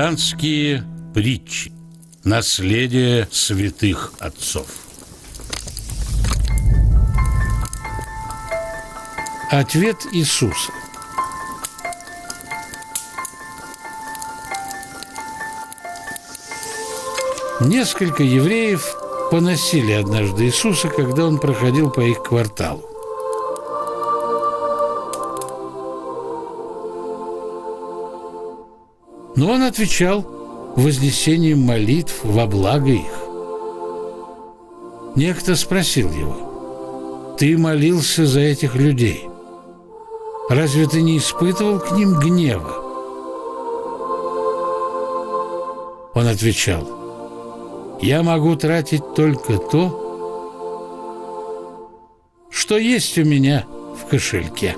Христианские притчи. Наследие святых отцов. Ответ Иисуса. Несколько евреев поносили однажды Иисуса, когда он проходил по их кварталу. Но он отвечал вознесением молитв во благо их. Некто спросил его: «Ты молился за этих людей? Разве ты не испытывал к ним гнева?» Он отвечал: «Я могу тратить только то, что есть у меня в кошельке».